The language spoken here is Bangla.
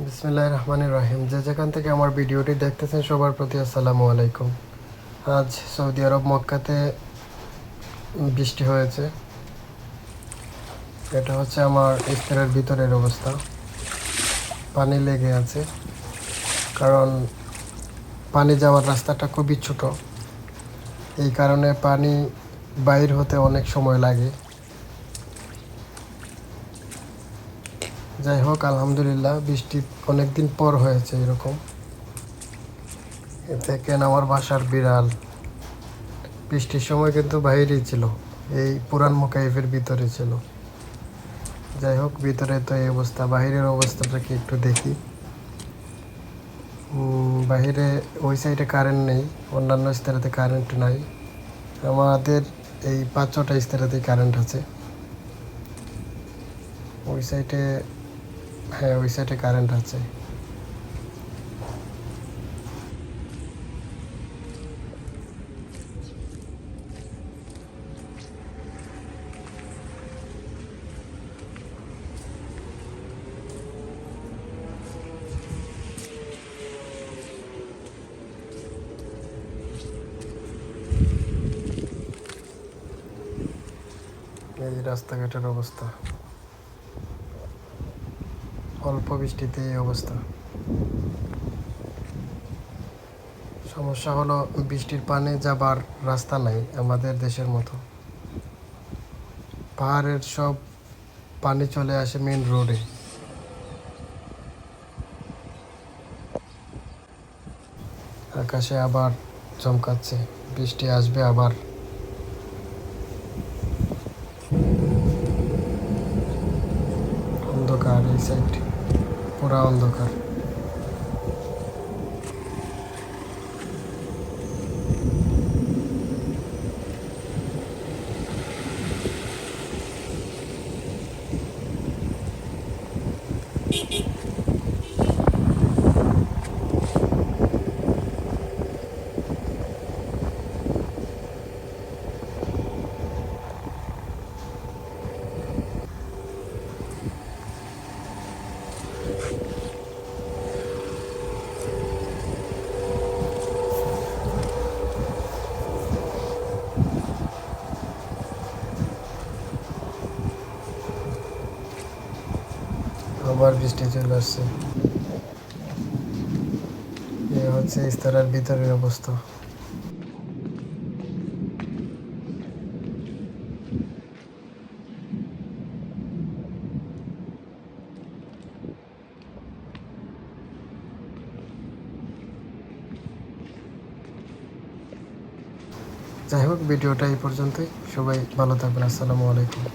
বিসমিল্লাহির রহমানির রহিম। যে যেখান থেকে আমার ভিডিওটি দেখতেছেন সবার প্রতি আসসালামু আলাইকুম। আজ সৌদি আরব মক্কাতে বৃষ্টি হয়েছে। এটা হচ্ছে আমার ইফতারের ভিতরের অবস্থা। পানি লেগে আছে, কারণ পানি যাওয়ার রাস্তাটা খুবই ছোট। এই কারণে পানি বাইর হতে অনেক সময় লাগে। যাই হোক, আলহামদুলিল্লাহ, বৃষ্টি অনেক দিন পর হয়েছে এরকম। দেখেন আমার বাসার বিড়াল বৃষ্টির সময় কিন্তু বাইরেই ছিল, এই পুরান মোকাইফের ভিতরে ছিল। যাই হোক, ভিতরে তো এই অবস্থা। বাহিরের অবস্থাটা কি একটু দেখি। বাহিরে ওই সাইডে কারেন্ট নেই, অন্যান্য স্তরেতে কারেন্ট নাই। আমাদের এই 5-6টা স্তরেতেই কারেন্ট আছে। ওই সাইডে, হ্যাঁ, ওই সাইডে কারেন্ট আছে। এই রাস্তাঘাটের অবস্থা, অল্প বৃষ্টিতে এই অবস্থা। সমস্যা হলো বৃষ্টির পানি যাবার রাস্তা নাই আমাদের দেশের মতো। পাহাড়ের সব পানি চলে আসে মেন রোডে। আকাশে আবার চমকাচ্ছে, বৃষ্টি আসবে আবার। অন্ধকার, এই সাইড পুরা অন্ধকার। আবার বৃষ্টি চলে আসছে। এই হচ্ছে ইস্তারার ভিতরের অবস্থা। যাই হোক, ভিডিওটা এই পর্যন্তই। সবাই ভালো থাকবেন। আসসালামু আলাইকুম।